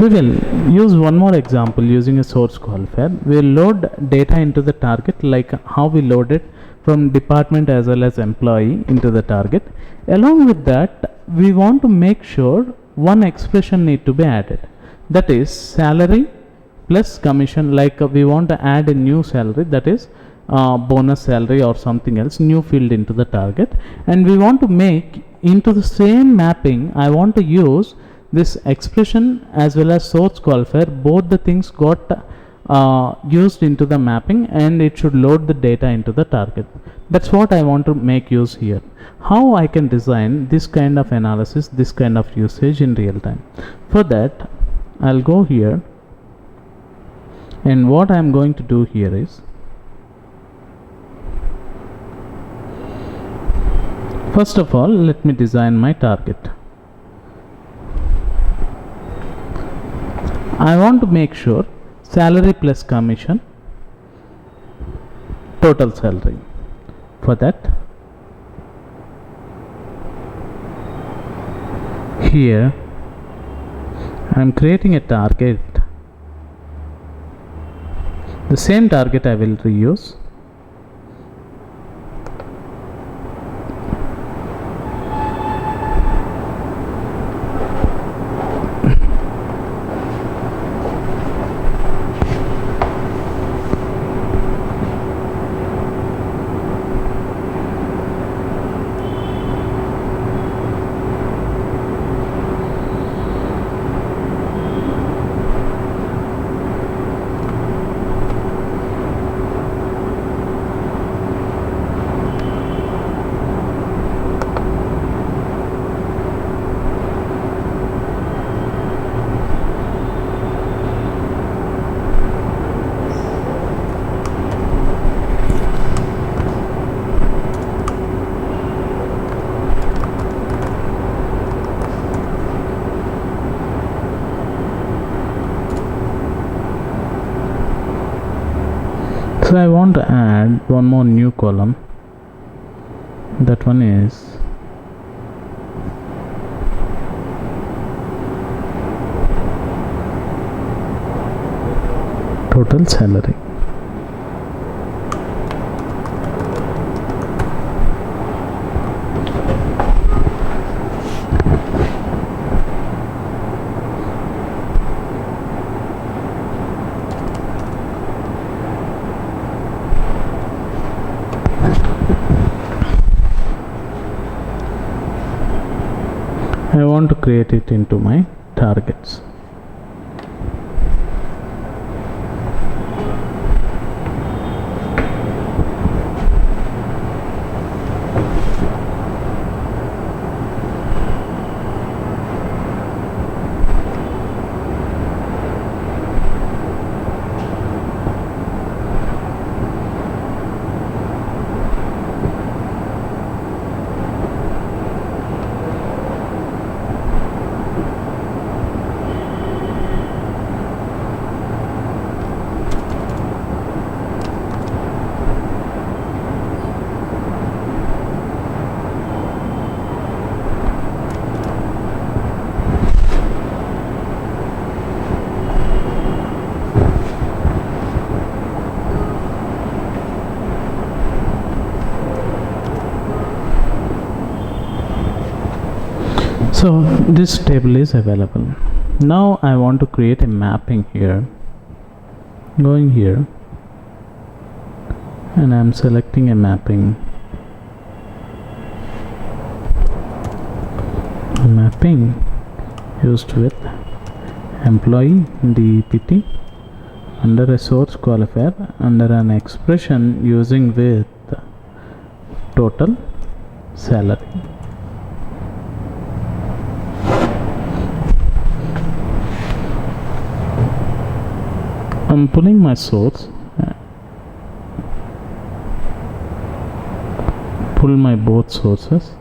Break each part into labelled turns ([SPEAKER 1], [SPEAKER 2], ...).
[SPEAKER 1] We will use one more example using a source qualifier. We will load data into the target, like how we load it from department as well as employee into the target. Along with that, we want to make sure one expression need to be added, that is salary plus commission. Like we want to add a new salary, that is bonus salary or something else, new field into the target, and we want to make into the same mapping. I want to use this expression as well as source qualifier. Both the things got used into the mapping, and it should load the data into the target. That's what I want to make use here. How I can design this kind of analysis, this kind of usage in real time? For that, I'll go here, and what I'm going to do here is, first of all, let me design my target. I want to make sure salary plus commission, total salary. For that, here I am creating a target. The same target I will reuse. So I want to add one more new column. That one is total salary. I want to create it into my targets. So this table is available. Now I want to create a mapping here. Going here, and I'm selecting a mapping. Mapping used with employee DEPT under a source qualifier under an expression using with total salary. I'm pulling my source, pull my both sources,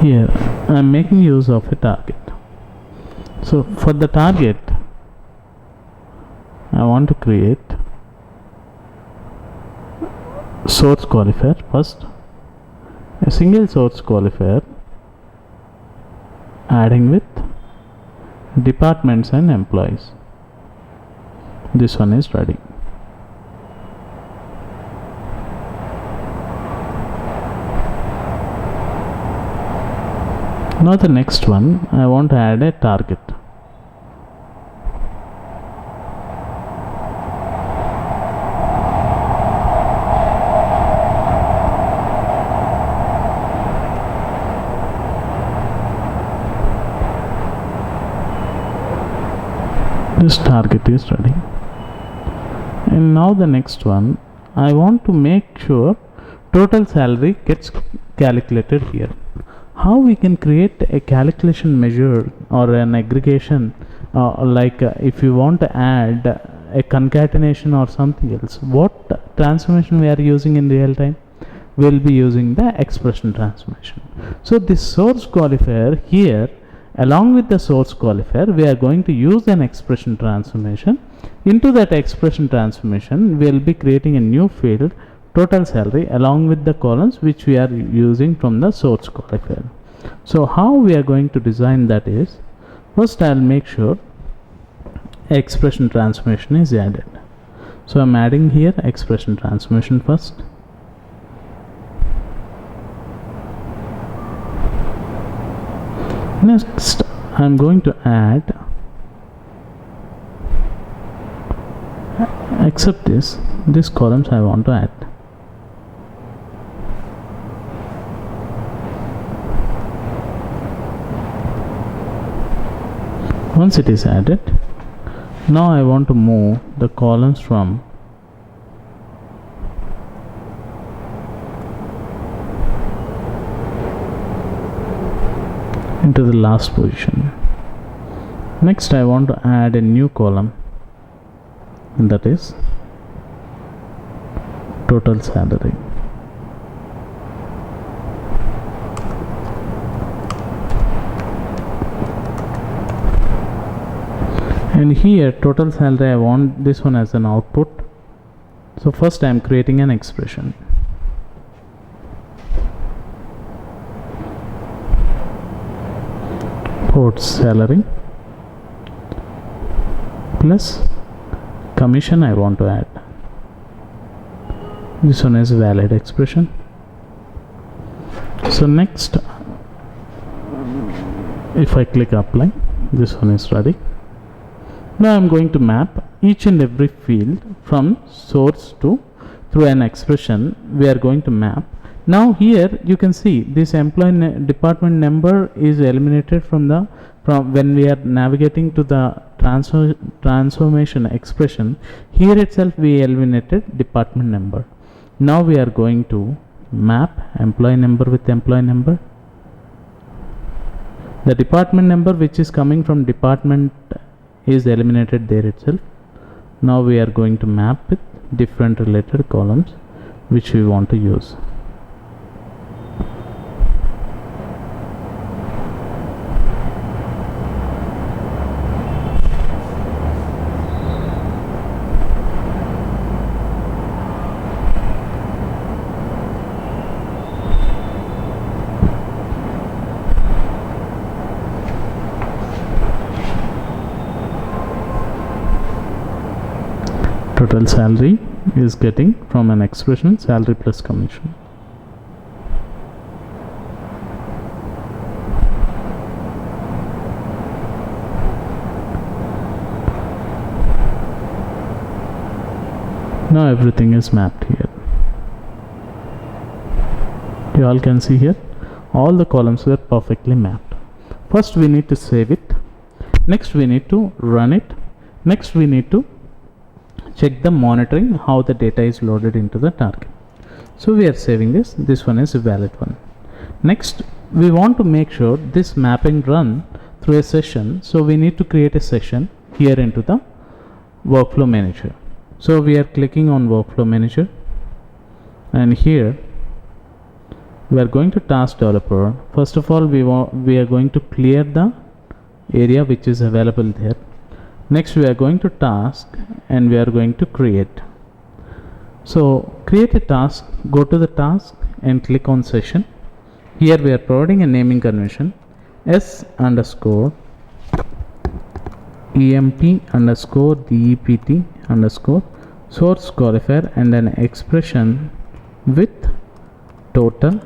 [SPEAKER 1] here I'm am making use of a target. So for the target, I want to create source qualifier first, a single source qualifier adding with departments and employees. This one is ready. Now the next one, I want to add a target. This target is ready. And now the next one, I want to make sure total salary gets calculated here. How we can create a calculation measure or an aggregation, if you want to add a concatenation or something else, what transformation we are using in real time? We will be using the expression transformation. So this source qualifier here, along with the source qualifier, we are going to use an expression transformation. Into that expression transformation, we will be creating a new field, total salary, along with the columns which we are using from the source qualifier. So how we are going to design that is, first I will make sure expression transformation is added. So I am adding here expression transformation first. Next I am going to add, except this columns I want to add. Once it is added, now I want to move the columns from into the last position. Next I want to add a new column, and that is total salary. And here total salary, I want this one as an output. So first I am creating an expression. Port salary plus commission I want to add. This one is valid expression. So next, if I click apply, this one is ready. Now I am going to map each and every field from source to, through an expression we are going to map. Now here you can see this employee department number is eliminated from when we are navigating to the transformation expression. Here itself we eliminated department number. Now we are going to map employee number with employee number. The department number which is coming from department is eliminated there itself. Now we are going to map with different related columns which we want to use. Total salary is getting from an expression salary plus commission. Now everything is mapped here. You all can see here all the columns were perfectly mapped. First we need to save it. Next we need to run it. Next we need to check the monitoring, how the data is loaded into the target. So we are saving this. This one is a valid one. Next we want to make sure this mapping run through a session. So we need to create a session here into the workflow manager. So we are clicking on workflow manager, and here We are going to task developer. First of all, we are going to clear the area which is available there. Next, we are going to task and we are going to create. So create a task, go to the task and click on session. Here we are providing a naming convention s underscore emp underscore dept underscore source qualifier and an expression with total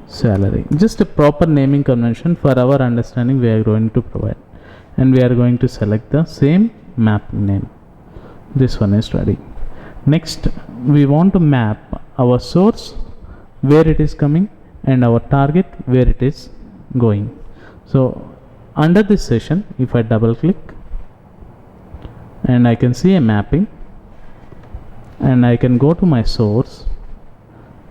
[SPEAKER 1] salary. Just a proper naming convention for our understanding we are going to provide, and we are going to select the same map name. This one is ready. Next, we want to map our source where it is coming and our target where it is going. So under this session, if I double click and I can see a mapping and I can go to my source.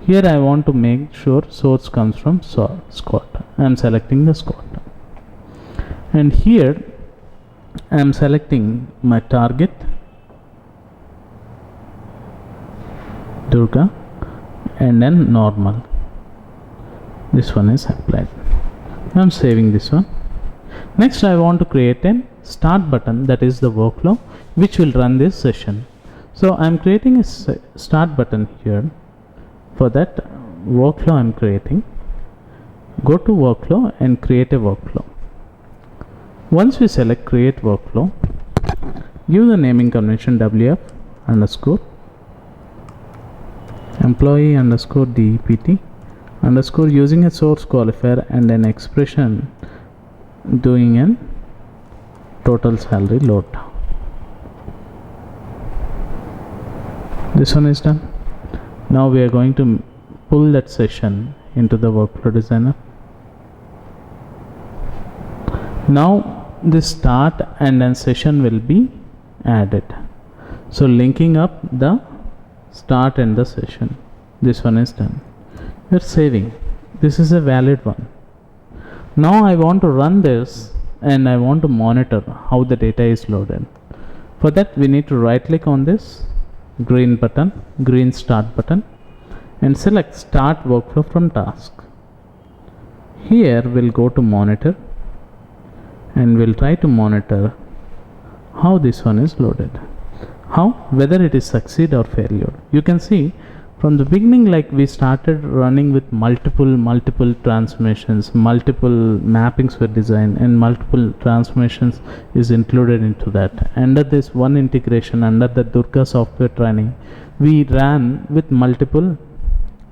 [SPEAKER 1] Here I want to make sure source comes from squat. I am selecting the squat, and here I am selecting my target Durga and then normal. This one is applied. I am saving this one. Next, I want to create a start button, that is the workflow which will run this session. So I am creating a start button here. For that workflow I am creating. Go to workflow and create a workflow. Once we select create workflow, give the naming convention wf underscore employee underscore dept underscore using a source qualifier and an expression doing an total salary load. This one is done. Now we are going to pull that session into the workflow designer. Now this start and then session will be added. So linking up the start and the session. This one is done. We are saving. This is a valid one. Now I want to run this and I want to monitor how the data is loaded. For that we need to right click on this green button, green start button, and select start workflow from task. Here we'll go to monitor and we'll try to monitor how this one is loaded, whether it is succeed or failure. You can see from the beginning, like we started running with multiple transformations, multiple mappings were designed, and multiple transformations is included into that. Under this one integration, under the Durga software training, we ran with multiple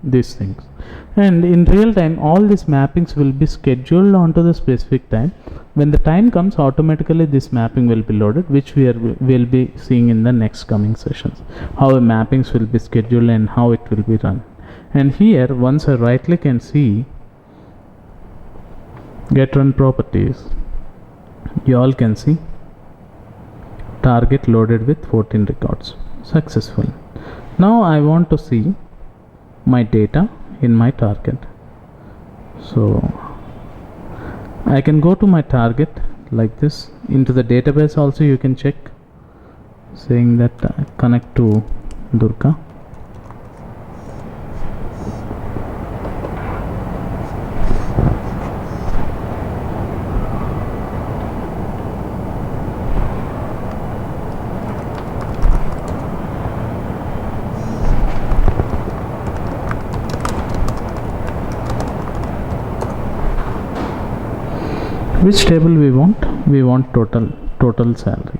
[SPEAKER 1] these things, and in real time all these mappings will be scheduled onto the specific time. When the time comes, automatically this mapping will be loaded, which will be seeing in the next coming sessions, how the mappings will be scheduled and how it will be run. And here once I right click and see get run properties, you all can see target loaded with 14 records, successful. Now I want to see my data in my target, so I can go to my target like this. Into the database also you can check, saying that connect to Durga. Which table we want? We want total salary.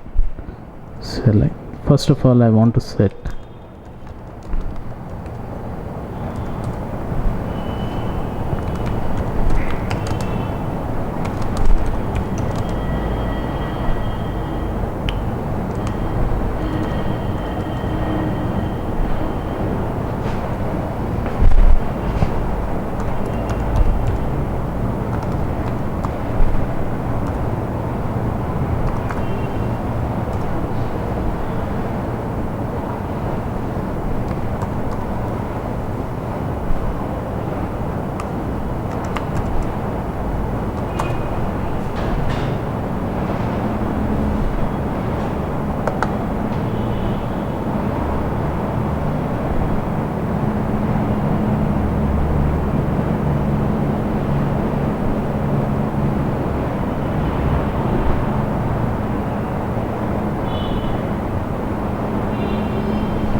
[SPEAKER 1] Select. First of all I want to set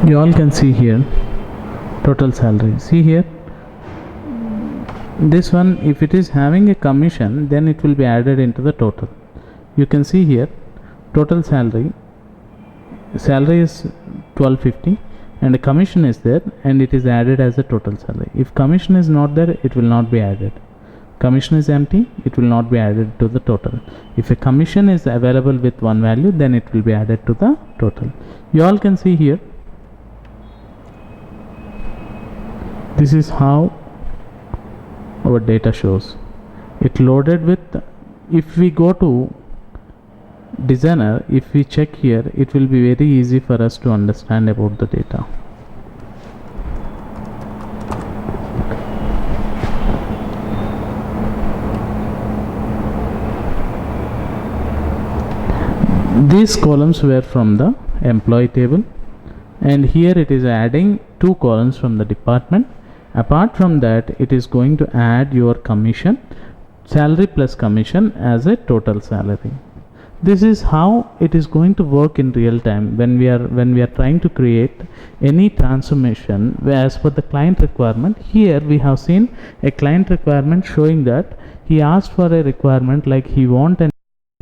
[SPEAKER 1] You all can see here total salary. See here, this one, if it is having a commission, then it will be added into the total. You can see here total salary is 1250 and a commission is there, and it is added as a total salary. If commission is not there, it will not be added. Commission is empty, it will not be added to the total. If a commission is available with one value, then it will be added to the total. You all can see here, this is how our data shows. It loaded with, if we go to designer, if we check here, it will be very easy for us to understand about the data. These columns were from the employee table, and here it is adding 2 columns from the department. Apart from that, it is going to add your commission, salary plus commission, as a total salary. This is how it is going to work in real time when we are trying to create any transformation as per the client requirement. Here we have seen a client requirement showing that he asked for a requirement like he want and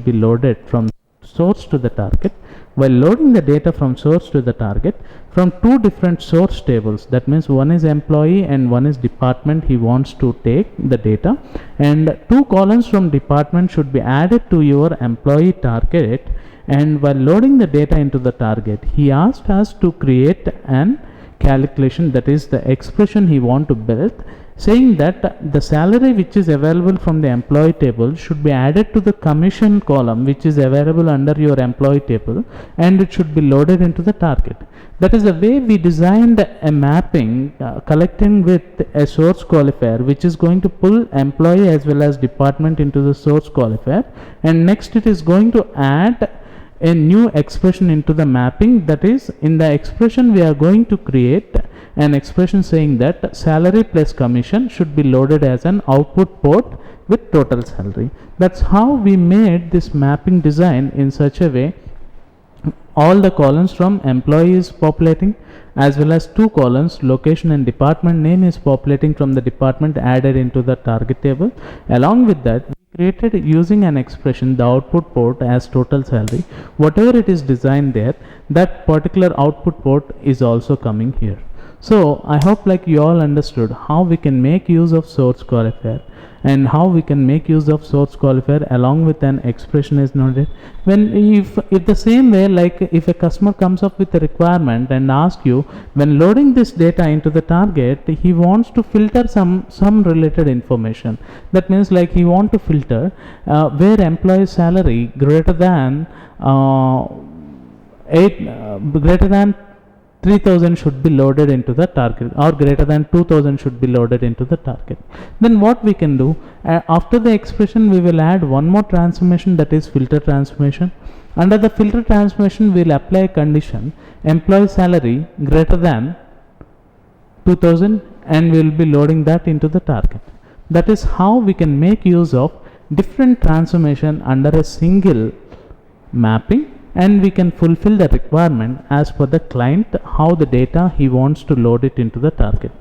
[SPEAKER 1] be loaded from source to the target. While loading the data from source to the target from 2 different source tables, that means one is employee and one is department, he wants to take the data, and 2 columns from department should be added to your employee target. And while loading the data into the target, he asked us to create an calculation, that is the expression he want to build, saying that the salary which is available from the employee table should be added to the commission column which is available under your employee table, and it should be loaded into the target. That is the way we designed a mapping collecting with a source qualifier which is going to pull employee as well as department into the source qualifier, and next it is going to add a new expression into the mapping. That is, in the expression we are going to create an expression saying that salary plus commission should be loaded as an output port with total salary. That's how we made this mapping design in such a way all the columns from employee is populating, as well as 2 columns location and department name is populating from the department added into the target table. Along with that, we created using an expression the output port as total salary. Whatever it is designed there, that particular output port is also coming here. So I hope like you all understood how we can make use of source qualifier and how we can make use of source qualifier along with an expression is noted. When if the same way, like if a customer comes up with a requirement and asks you, when loading this data into the target, he wants to filter some related information. That means like he want to filter where employee salary greater than 3000 should be loaded into the target, or greater than 2000 should be loaded into the target. Then what we can do, after the expression we will add one more transformation, that is filter transformation. Under the filter transformation we will apply a condition employee salary greater than 2000, and we will be loading that into the target. That is how we can make use of different transformation under a single mapping, and we can fulfill the requirement as per the client how the data he wants to load it into the target.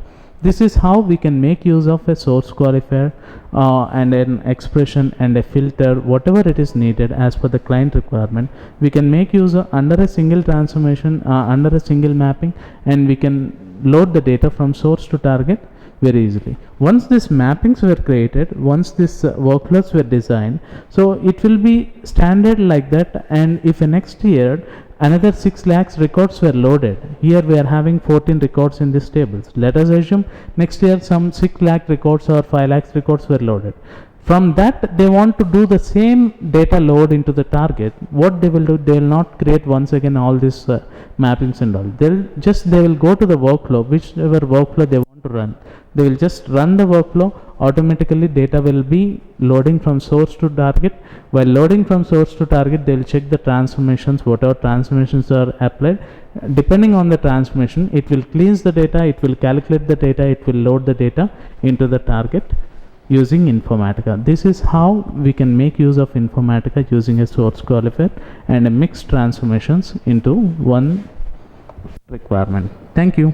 [SPEAKER 1] This is how we can make use of a source qualifier and an expression and a filter, whatever it is needed as per the client requirement. We can make use of under a single transformation, under a single mapping, and we can load the data from source to target very easily. Once these mappings were created, once these workflows were designed, so it will be standard like that. And if next year another 6 lakhs records were loaded, here we are having 14 records in these tables. Let us assume next year some 6 lakh records or 5 lakhs records were loaded. From that they want to do the same data load into the target. What they will do, they will not create once again all these mappings and all. They will go to the workflow, whichever workflow they want to run. They will just run the workflow. Automatically data will be loading from source to target. While loading from source to target, they will check the transformations, whatever transformations are applied. Depending on the transformation, it will cleanse the data, it will calculate the data, it will load the data into the target using Informatica. This is how we can make use of Informatica using a source qualifier and a mixed transformations into one requirement. Thank you.